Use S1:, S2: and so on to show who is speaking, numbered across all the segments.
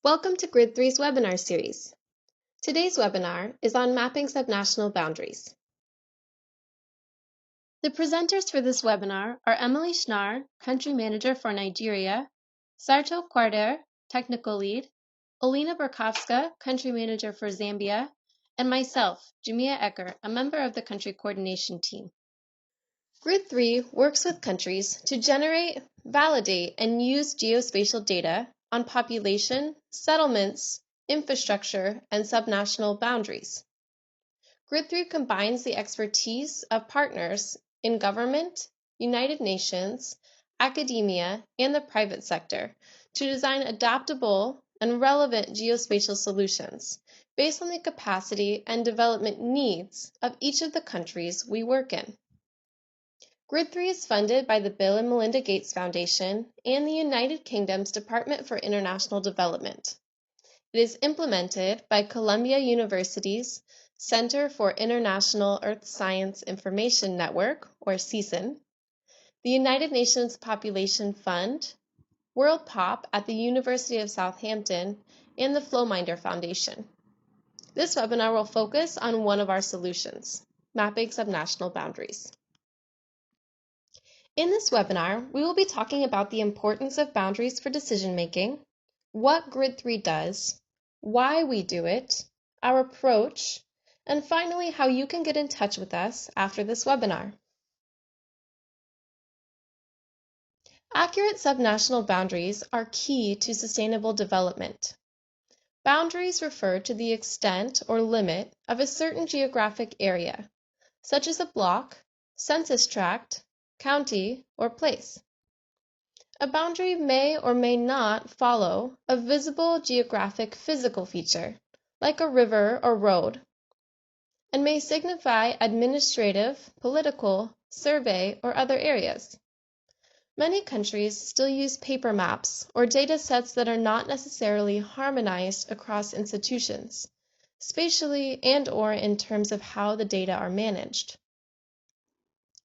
S1: Welcome to GRID3's webinar series. Today's webinar is on mapping subnational boundaries. The presenters for this webinar are Emily Schnar, Country Manager for Nigeria, Sarto Kwarder, Technical Lead, Olena Burkowska, Country Manager for Zambia, and myself, Jamia Ecker, a member of the Country Coordination Team. GRID3 works with countries to generate, validate, and use geospatial data on population, settlements, infrastructure, and subnational boundaries. GRID3 combines the expertise of partners in government, United Nations, academia, and the private sector to design adaptable and relevant geospatial solutions based on the capacity and development needs of each of the countries we work in. GRID3 is funded by the Bill and Melinda Gates Foundation and the United Kingdom's Department for International Development. It is implemented by Columbia University's Center for International Earth Science Information Network, or CSIN, the United Nations Population Fund, World POP at the University of Southampton, and the Flowminder Foundation. This webinar will focus on one of our solutions, mapping subnational boundaries. In this webinar, we will be talking about the importance of boundaries for decision-making, what GRID3 does, why we do it, our approach, and finally, how you can get in touch with us after this webinar. Accurate subnational boundaries are key to sustainable development. Boundaries refer to the extent or limit of a certain geographic area, such as a block, census tract, county, or place. A boundary may or may not follow a visible geographic physical feature, like a river or road, and may signify administrative, political, survey, or other areas. Many countries still use paper maps or data sets that are not necessarily harmonized across institutions, spatially and/or in terms of how the data are managed.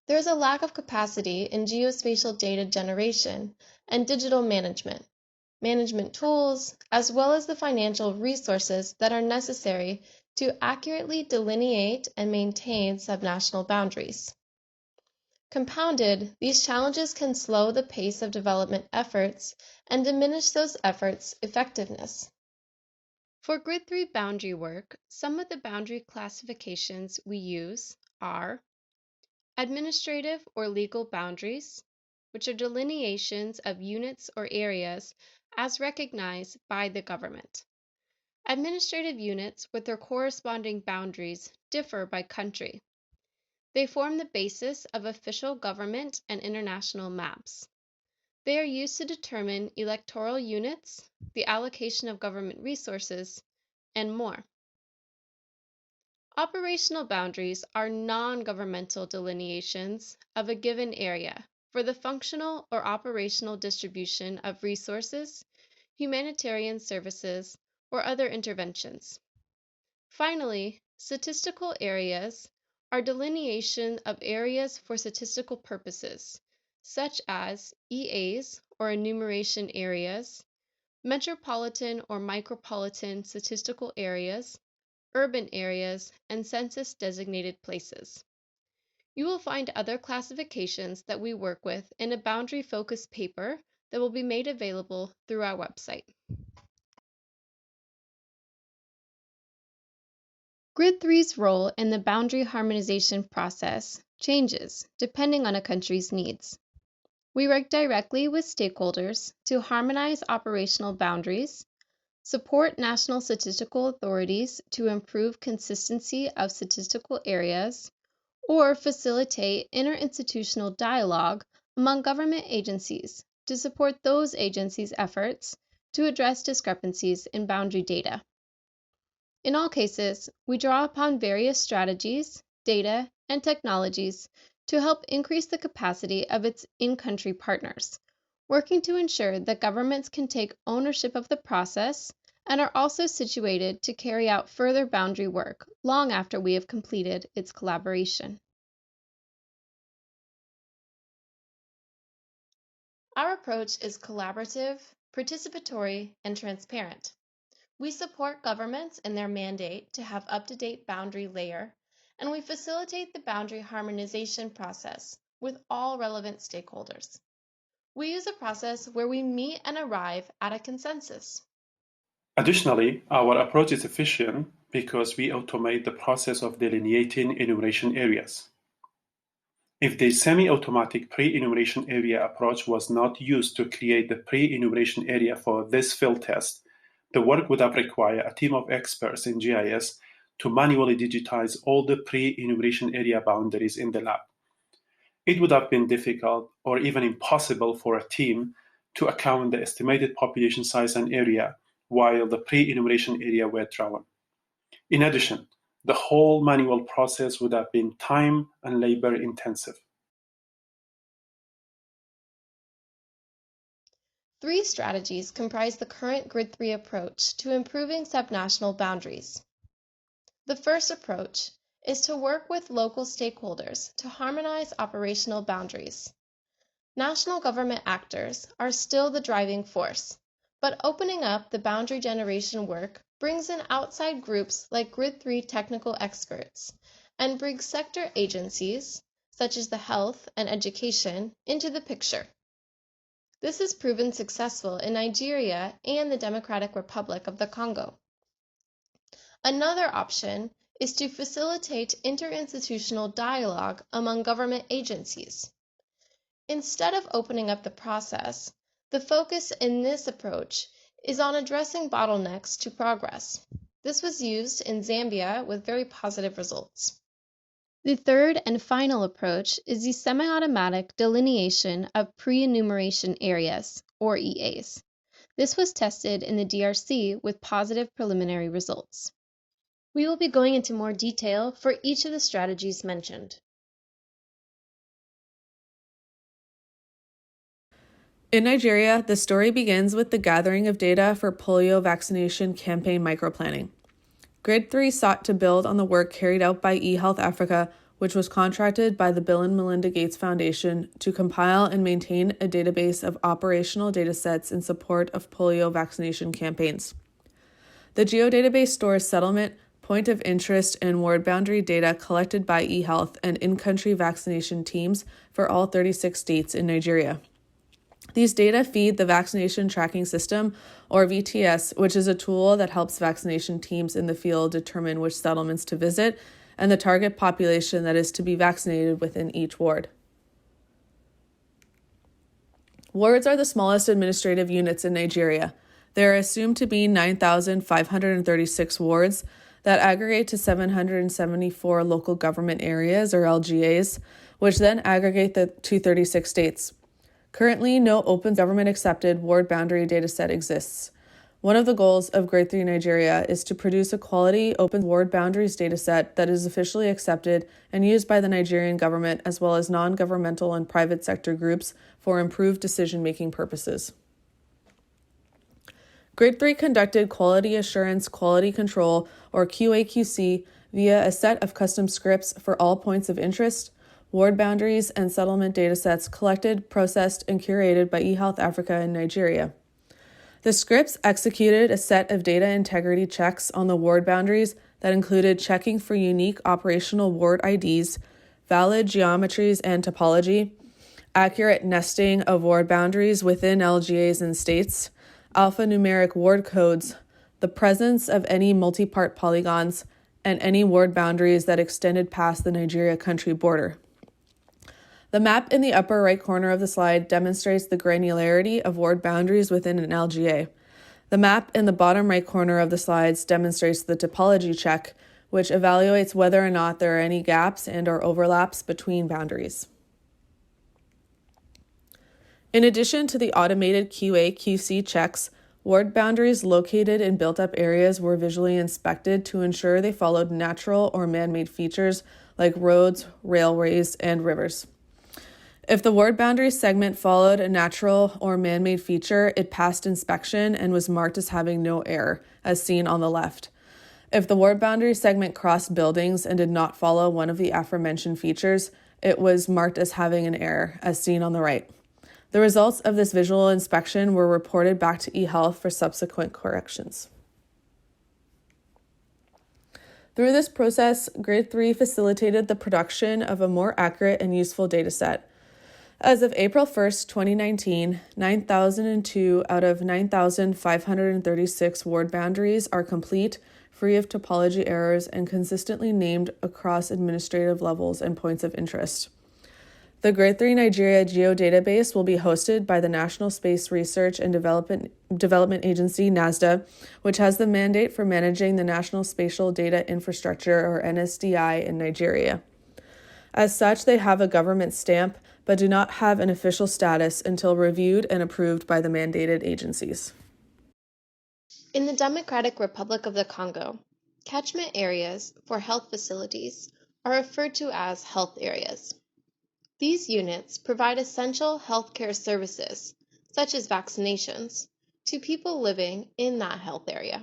S1: There is a lack of capacity in geospatial data generation and digital management tools, as well as the financial resources that are necessary to accurately delineate and maintain subnational boundaries. Compounded, these challenges can slow the pace of development efforts and diminish those efforts' effectiveness. For GRID3 boundary work, some of the boundary classifications we use are administrative or legal boundaries, which are delineations of units or areas as recognized by the government. Administrative units with their corresponding boundaries differ by country. They form the basis of official government and international maps. They are used to determine electoral units, the allocation of government resources, and more. Operational boundaries are non-governmental delineations of a given area for the functional or operational distribution of resources, humanitarian services, or other interventions. Finally, statistical areas are delineation of areas for statistical purposes, such as EAs or enumeration areas, metropolitan or micropolitan statistical areas, urban areas, and census-designated places. You will find other classifications that we work with in a boundary-focused paper that will be made available through our website. GRID3's role in the boundary harmonization process changes depending on a country's needs. We work directly with stakeholders to harmonize operational boundaries, support national statistical authorities to improve consistency of statistical areas, or facilitate interinstitutional dialogue among government agencies to support those agencies' efforts to address discrepancies in boundary data. In all cases, we draw upon various strategies, data, and technologies to help increase the capacity of its in-country partners, working to ensure that governments can take ownership of the process and are also situated to carry out further boundary work long after we have completed its collaboration. Our approach is collaborative, participatory, and transparent. We support governments in their mandate to have up-to-date boundary layer, and we facilitate the boundary harmonization process with all relevant stakeholders. We use a process where we meet and arrive at a consensus.
S2: Additionally, our approach is efficient because we automate the process of delineating enumeration areas. If the semi-automatic pre-enumeration area approach was not used to create the pre-enumeration area for this field test, the work would have required a team of experts in GIS to manually digitize all the pre-enumeration area boundaries in the lab. It would have been difficult or even impossible for a team to account the estimated population size and area while the pre-enumeration area were drawn. In addition, the whole manual process would have been time and labor intensive.
S1: Three strategies comprise the current GRID3 approach to improving subnational boundaries. The first approach is to work with local stakeholders to harmonize operational boundaries. National government actors are still the driving force, but opening up the boundary generation work brings in outside groups like GRID3 technical experts and brings sector agencies, such as the health and education, into the picture. This has proven successful in Nigeria and the Democratic Republic of the Congo. Another option is to facilitate interinstitutional dialogue among government agencies. Instead of opening up the process, the focus in this approach is on addressing bottlenecks to progress. This was used in Zambia with very positive results. The third and final approach is the semi-automatic delineation of pre-enumeration areas, or EAs. This was tested in the DRC with positive preliminary results. We will be going into more detail for each of the strategies mentioned.
S3: In Nigeria, the story begins with the gathering of data for polio vaccination campaign microplanning. GRID3 sought to build on the work carried out by eHealth Africa, which was contracted by the Bill and Melinda Gates Foundation to compile and maintain a database of operational datasets in support of polio vaccination campaigns. The geodatabase stores settlement, point of interest, and ward boundary data collected by eHealth and in-country vaccination teams for all 36 states in Nigeria. These data feed the Vaccination Tracking System, or VTS, which is a tool that helps vaccination teams in the field determine which settlements to visit and the target population that is to be vaccinated within each ward. Wards are the smallest administrative units in Nigeria. There are assumed to be 9,536 wards that aggregate to 774 local government areas, or LGAs, which then aggregate to 36 states. Currently, no open government-accepted ward boundary dataset exists. One of the goals of GRID3 Nigeria is to produce a quality open ward boundaries dataset that is officially accepted and used by the Nigerian government as well as non-governmental and private sector groups for improved decision-making purposes. GRID3 conducted quality assurance quality control, or QA/QC, via a set of custom scripts for all points of interest, ward boundaries, and settlement datasets collected, processed, and curated by eHealth Africa in Nigeria. The scripts executed a set of data integrity checks on the ward boundaries that included checking for unique operational ward IDs, valid geometries and topology, accurate nesting of ward boundaries within LGAs and states, alphanumeric ward codes, the presence of any multi-part polygons, and any ward boundaries that extended past the Nigeria country border. The map in the upper right corner of the slide demonstrates the granularity of ward boundaries within an LGA. The map in the bottom right corner of the slides demonstrates the topology check, which evaluates whether or not there are any gaps and/or overlaps between boundaries. In addition to the automated QA/QC checks, ward boundaries located in built-up areas were visually inspected to ensure they followed natural or man-made features like roads, railways, and rivers. If the ward boundary segment followed a natural or man-made feature, it passed inspection and was marked as having no error, as seen on the left. If the ward boundary segment crossed buildings and did not follow one of the aforementioned features, it was marked as having an error, as seen on the right. The results of this visual inspection were reported back to eHealth for subsequent corrections. Through this process, GRID3 facilitated the production of a more accurate and useful dataset. As of April 1st, 2019, 9,002 out of 9,536 ward boundaries are complete, free of topology errors, and consistently named across administrative levels and points of interest. The GRID3 Nigeria geodatabase will be hosted by the National Space Research and Development Agency, NASDA, which has the mandate for managing the National Spatial Data Infrastructure, or NSDI, in Nigeria. As such, they have a government stamp, but do not have an official status until reviewed and approved by the mandated agencies.
S1: In the Democratic Republic of the Congo, catchment areas for health facilities are referred to as health areas. These units provide essential healthcare services, such as vaccinations, to people living in that health area.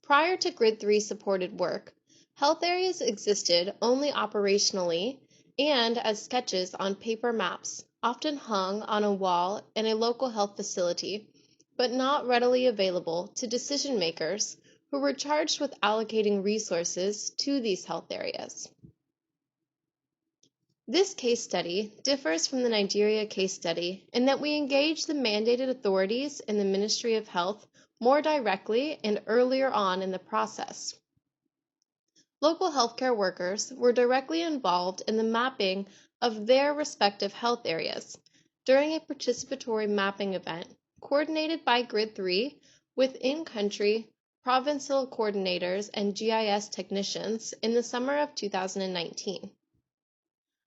S1: Prior to GRID3 supported work, health areas existed only operationally and as sketches on paper maps, often hung on a wall in a local health facility, but not readily available to decision makers who were charged with allocating resources to these health areas. This case study differs from the Nigeria case study in that we engage the mandated authorities in the Ministry of Health more directly and earlier on in the process. Local healthcare workers were directly involved in the mapping of their respective health areas during a participatory mapping event coordinated by GRID3 with in-country provincial coordinators and GIS technicians in the summer of 2019.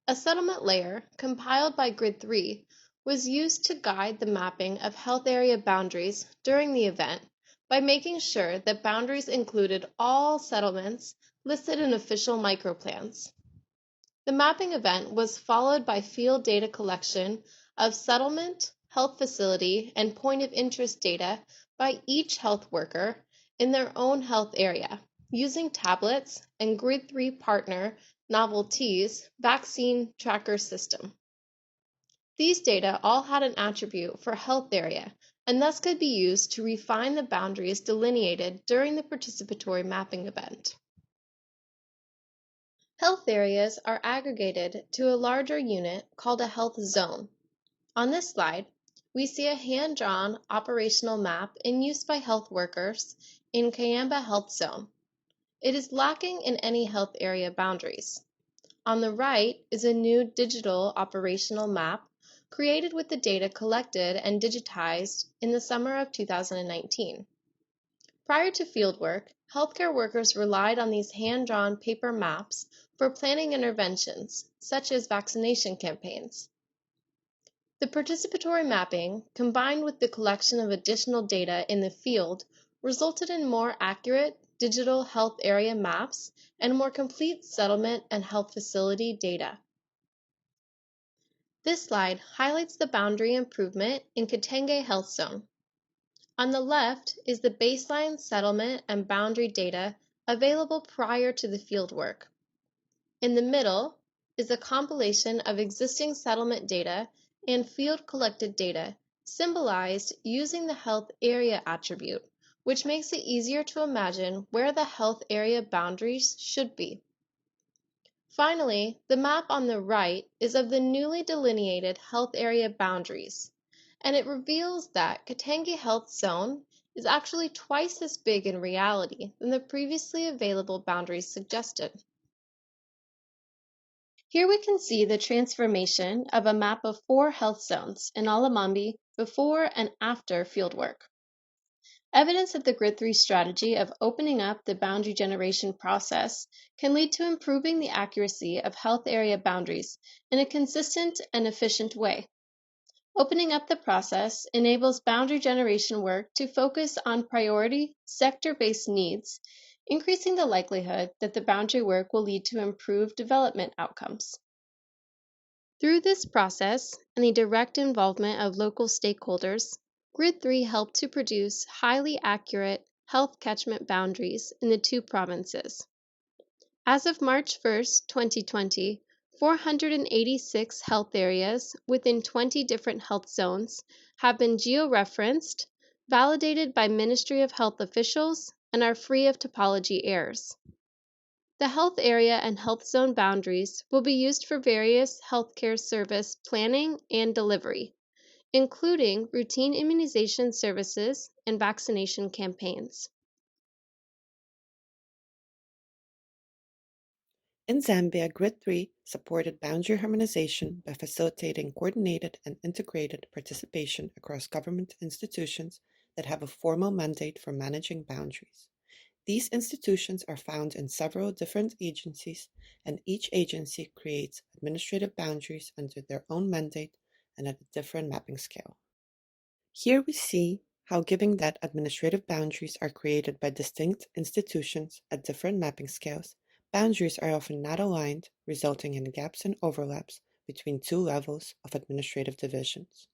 S1: A settlement layer compiled by GRID3 was used to guide the mapping of health area boundaries during the event by making sure that boundaries included all settlements listed in official microplans. The mapping event was followed by field data collection of settlement, health facility, and point of interest data by each health worker in their own health area, using tablets and GRID3 partner Novelty's vaccine tracker system. These data all had an attribute for health area and thus could be used to refine the boundaries delineated during the participatory mapping event. Health areas are aggregated to a larger unit called a health zone. On this slide, we see a hand-drawn operational map in use by health workers in Kayamba Health Zone. It is lacking in any health area boundaries. On the right is a new digital operational map created with the data collected and digitized in the summer of 2019. Prior to fieldwork, healthcare workers relied on these hand-drawn paper maps for planning interventions, such as vaccination campaigns. The participatory mapping, combined with the collection of additional data in the field, resulted in more accurate digital health area maps and more complete settlement and health facility data. This slide highlights the boundary improvement in Katenge Health Zone. On the left is the baseline settlement and boundary data available prior to the fieldwork. In the middle is a compilation of existing settlement data and field-collected data, symbolized using the health area attribute, which makes it easier to imagine where the health area boundaries should be. Finally, the map on the right is of the newly delineated health area boundaries, and it reveals that Katenge Health Zone is actually twice as big in reality than the previously available boundaries suggested. Here we can see the transformation of a map of 4 health zones in Alamambi before and after fieldwork. Evidence of the GRID3 strategy of opening up the boundary generation process can lead to improving the accuracy of health area boundaries in a consistent and efficient way. Opening up the process enables boundary generation work to focus on priority, sector-based needs, increasing the likelihood that the boundary work will lead to improved development outcomes. Through this process and the direct involvement of local stakeholders, GRID3 helped to produce highly accurate health catchment boundaries in the 2 provinces. As of March 1, 2020, 486 health areas within 20 different health zones have been georeferenced, validated by Ministry of Health officials, and are free of topology errors. The health area and health zone boundaries will be used for various healthcare service planning and delivery, including routine immunization services and vaccination campaigns.
S4: In Zambia, GRID3 supported boundary harmonization by facilitating coordinated and integrated participation across government institutions that have a formal mandate for managing boundaries. These institutions are found in several different agencies, and each agency creates administrative boundaries under their own mandate and at a different mapping scale. Here we see how, given that administrative boundaries are created by distinct institutions at different mapping scales, boundaries are often not aligned, resulting in gaps and overlaps between two levels of administrative divisions.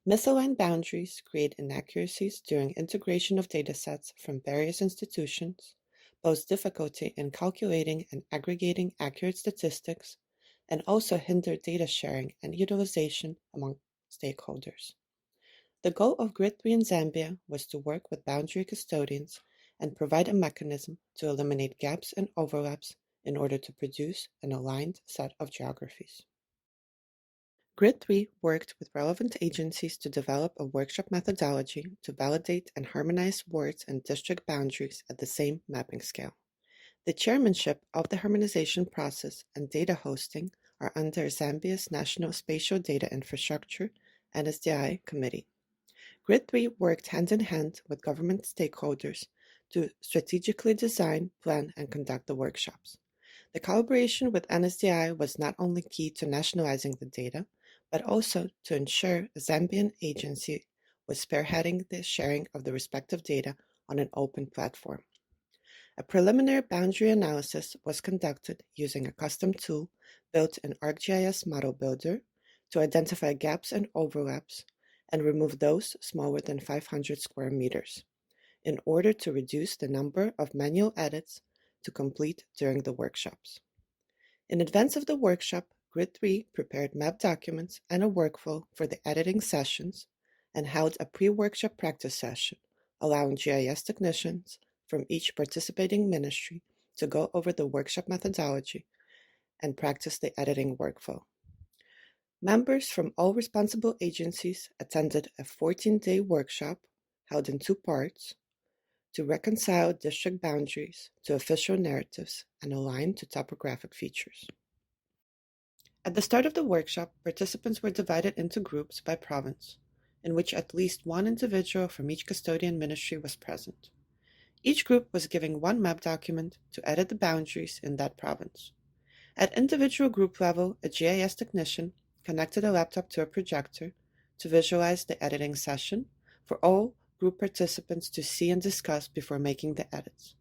S4: Misaligned boundaries create inaccuracies during integration of datasets from various institutions, pose difficulty in calculating and aggregating accurate statistics, and also hinder data sharing and utilization among stakeholders. The goal of GRID3 in Zambia was to work with boundary custodians and provide a mechanism to eliminate gaps and overlaps in order to produce an aligned set of geographies. GRID3 worked with relevant agencies to develop a workshop methodology to validate and harmonize wards and district boundaries at the same mapping scale. The chairmanship of the harmonization process and data hosting are under Zambia's National Spatial Data Infrastructure (NSDI) Committee. GRID3 worked hand in hand with government stakeholders to strategically design, plan, and conduct the workshops. The collaboration with NSDI was not only key to nationalizing the data, but also to ensure a Zambian agency was spearheading the sharing of the respective data on an open platform. A preliminary boundary analysis was conducted using a custom tool built in ArcGIS Model Builder to identify gaps and overlaps and remove those smaller than 500 square meters in order to reduce the number of manual edits to complete during the workshops. In advance of the workshop, GRID3 prepared map documents and a workflow for the editing sessions and held a pre-workshop practice session, allowing GIS technicians from each participating ministry to go over the workshop methodology and practice the editing workflow. Members from all responsible agencies attended a 14-day workshop held in two parts to reconcile district boundaries to official narratives and align to topographic features. At the start of the workshop, participants were divided into groups by province, in which at least one individual from each custodian ministry was present. Each group was given one map document to edit the boundaries in that province. At individual group level, a GIS technician connected a laptop to a projector to visualize the editing session for all group participants to see and discuss before making the edits.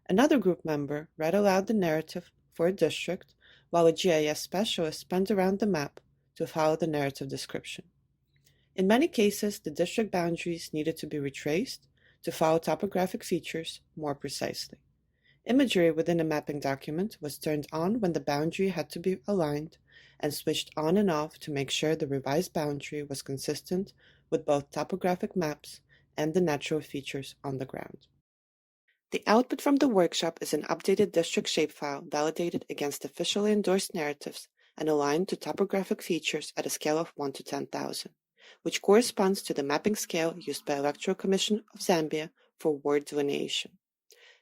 S4: Another group member read aloud the narrative for a district, while a GIS specialist spun around the map to follow the narrative description. In many cases, the district boundaries needed to be retraced to follow topographic features more precisely. Imagery within a mapping document was turned on when the boundary had to be aligned and switched on and off to make sure the revised boundary was consistent with both topographic maps and the natural features on the ground. The output from the workshop is an updated district shapefile validated against officially endorsed narratives and aligned to topographic features at a scale of 1 to 10,000, which corresponds to the mapping scale used by Electoral Commission of Zambia for ward delineation.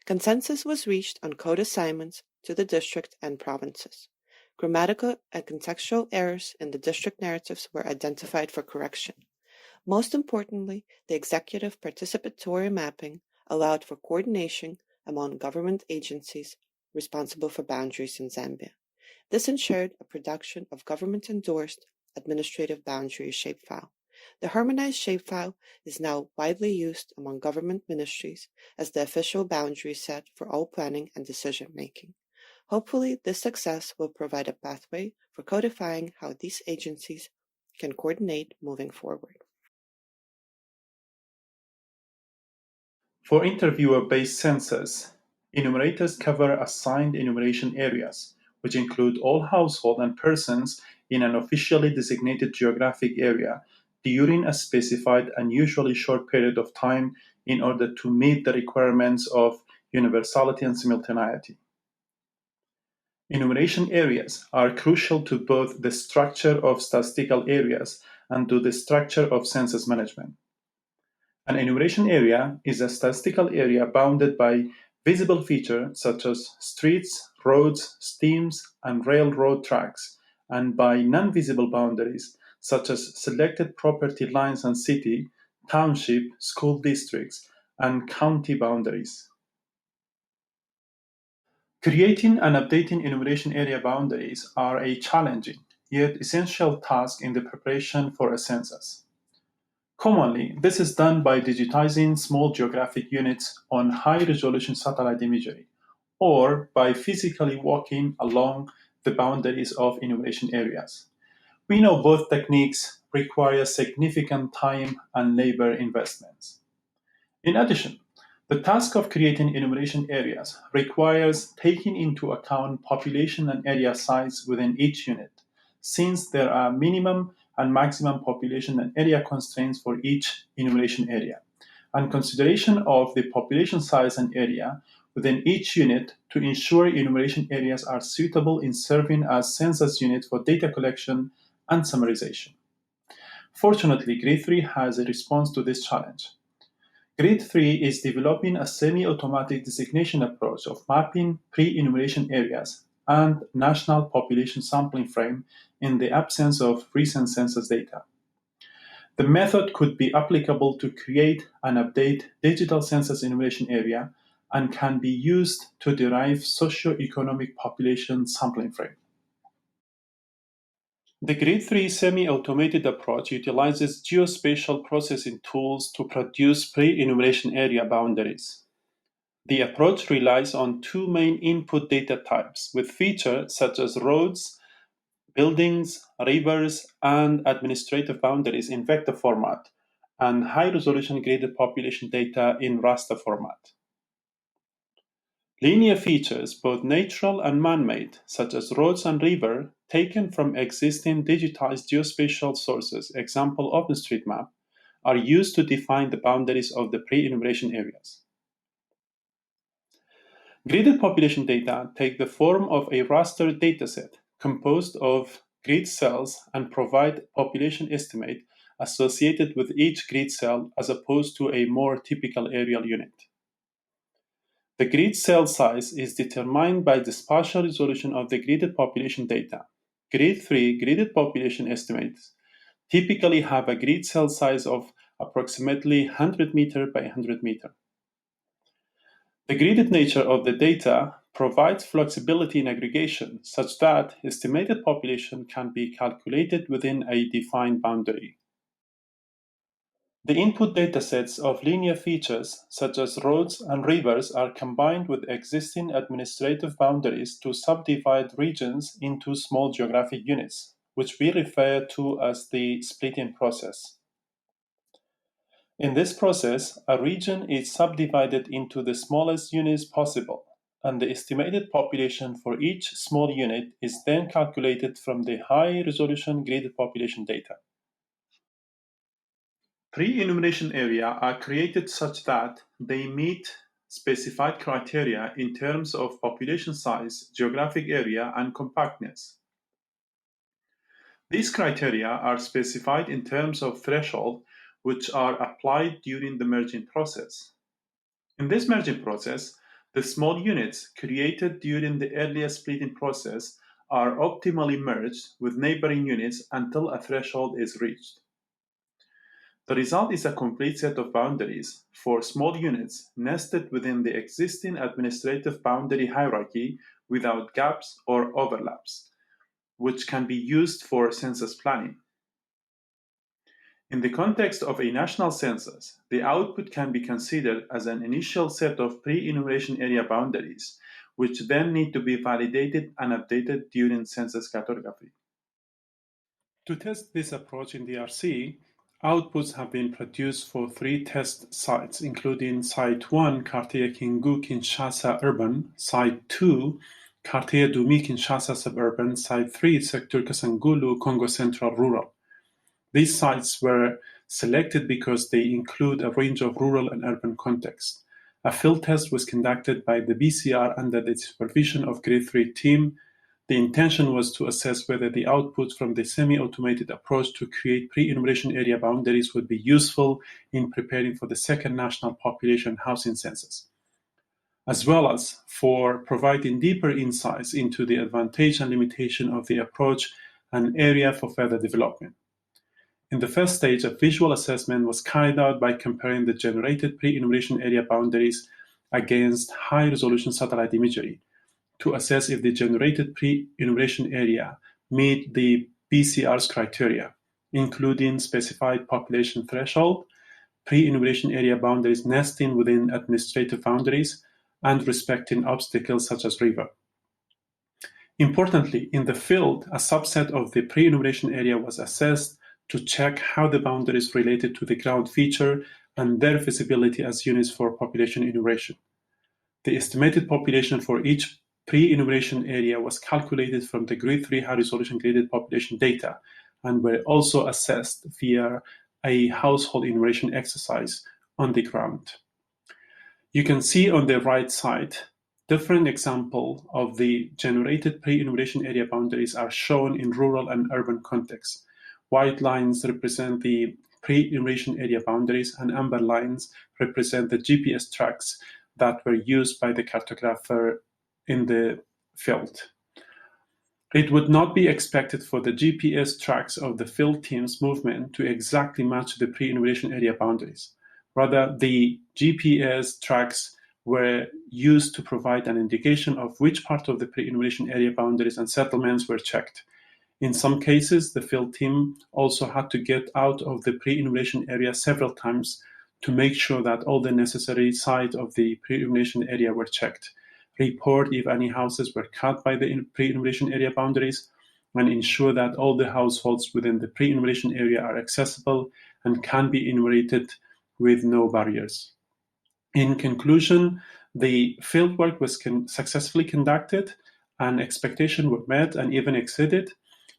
S4: Consensus was reached on code assignments to the district and provinces. Grammatical and contextual errors in the district narratives were identified for correction. Most importantly, the executive participatory mapping allowed for coordination among government agencies responsible for boundaries in Zambia. This ensured a production of government-endorsed administrative boundary shapefile. The harmonized shapefile is now widely used among government ministries as the official boundary set for all planning and decision-making. Hopefully, this success will provide a pathway for codifying how these agencies can coordinate moving forward.
S2: For interviewer-based census, enumerators cover assigned enumeration areas, which include all households and persons in an officially designated geographic area during a specified and usually short period of time in order to meet the requirements of universality and simultaneity. Enumeration areas are crucial to both the structure of statistical areas and to the structure of census management. An enumeration area is a statistical area bounded by visible features such as streets, roads, streams, and railroad tracks, and by non-visible boundaries such as selected property lines and city, township, school districts, and county boundaries. Creating and updating enumeration area boundaries are a challenging yet essential task in the preparation for a census. Commonly, this is done by digitizing small geographic units on high-resolution satellite imagery, or by physically walking along the boundaries of enumeration areas. We know both techniques require significant time and labor investments. In addition, the task of creating enumeration areas requires taking into account population and area size within each unit, since there are minimum and maximum population and area constraints for each enumeration area, and consideration of the population size and area within each unit to ensure enumeration areas are suitable in serving as census units for data collection and summarization. Fortunately, GRID3 has a response to this challenge. GRID3 is developing a semi-automatic designation approach of mapping pre-enumeration areas and national population sampling frame in the absence of recent census data. The method could be applicable to create and update digital census enumeration area and can be used to derive socio-economic population sampling frame. The GRID3 semi-automated approach utilizes geospatial processing tools to produce pre-enumeration area boundaries. The approach relies on two main input data types, with features such as roads, buildings, rivers, and administrative boundaries in vector format, and high-resolution graded population data in raster format. Linear features, both natural and man-made, such as roads and rivers, taken from existing digitized geospatial sources, example OpenStreetMap, are used to define the boundaries of the pre-enumeration areas. Graded population data take the form of a raster dataset composed of grid cells and provide population estimate associated with each grid cell as opposed to a more typical aerial unit. The grid cell size is determined by the spatial resolution of the gridded population data. GRID3 gridded population estimates typically have a grid cell size of approximately 100 meter by 100 meter. The gridded nature of the data provides flexibility in aggregation such that estimated population can be calculated within a defined boundary. The input datasets of linear features such as roads and rivers are combined with existing administrative boundaries to subdivide regions into small geographic units, which we refer to as the splitting process. In this process, a region is subdivided into the smallest units possible, and the estimated population for each small unit is then calculated from the high-resolution gridded population data. Pre-enumeration areas are created such that they meet specified criteria in terms of population size, geographic area, and compactness. These criteria are specified in terms of threshold, which are applied during the merging process. In this merging process, the small units created during the earlier splitting process are optimally merged with neighboring units until a threshold is reached. The result is a complete set of boundaries for small units nested within the existing administrative boundary hierarchy without gaps or overlaps, which can be used for census planning. In the context of a national census, the output can be considered as an initial set of pre-enumeration area boundaries, which then need to be validated and updated during census cartography. To test this approach in DRC, outputs have been produced for 3 test sites, including Site 1, Quartier Kingu, Kinshasa Urban, Site 2, Quartier Dumi, Kinshasa Suburban, Site 3, Sector Kasangulu, Congo Central Rural. These sites were selected because they include a range of rural and urban contexts. A field test was conducted by the BCR under the supervision of GRID3 team The intention was to assess whether the outputs from the semi-automated approach to create pre-enumeration area boundaries would be useful in preparing for the second national population housing census, as well as for providing deeper insights into the advantage and limitation of the approach and area for further development. In the first stage, a visual assessment was carried out by comparing the generated pre-enumeration area boundaries against high-resolution satellite imagery to assess if the generated pre-enumeration area meet the BCR's criteria, including specified population threshold, pre-enumeration area boundaries nesting within administrative boundaries, and respecting obstacles such as river. Importantly, in the field, a subset of the pre-enumeration area was assessed to check how the boundaries related to the ground feature and their feasibility as units for population enumeration. The estimated population for each pre-enumeration area was calculated from the GRID3 high-resolution graded population data and were also assessed via a household enumeration exercise on the ground. You can see on the right side different examples of the generated pre-enumeration area boundaries are shown in rural and urban contexts. White lines represent the pre-enumeration area boundaries and amber lines represent the GPS tracks that were used by the cartographer in the field. It would not be expected for the GPS tracks of the field team's movement to exactly match the pre-enumeration area boundaries. Rather, the GPS tracks were used to provide an indication of which part of the pre-enumeration area boundaries and settlements were checked. In some cases, the field team also had to get out of the pre-enumeration area several times to make sure that all the necessary sites of the pre-enumeration area were checked, report if any houses were cut by the pre-enumeration area boundaries, and ensure that all the households within the pre-enumeration area are accessible and can be enumerated with no barriers. In conclusion, the fieldwork was successfully conducted and expectations were met and even exceeded.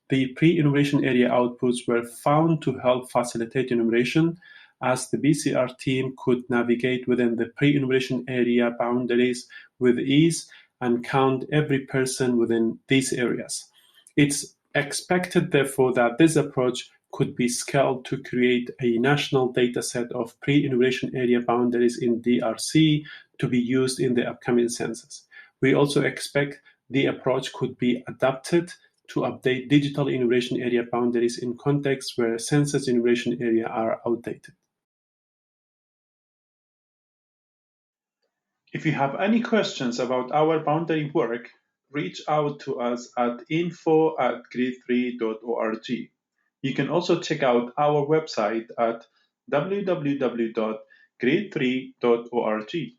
S2: The pre-enumeration area outputs were found to help facilitate enumeration as the BCR team could navigate within the pre-enumeration area boundaries with ease and count every person within these areas. It's expected, therefore, that this approach could be scaled to create a national dataset of pre-enumeration area boundaries in DRC to be used in the upcoming census. We also expect the approach could be adapted to update digital enumeration area boundaries in contexts where census enumeration area are outdated. If you have any questions about our boundary work, reach out to us at info@grid3.org. You can also check out our website at www.grid3.org.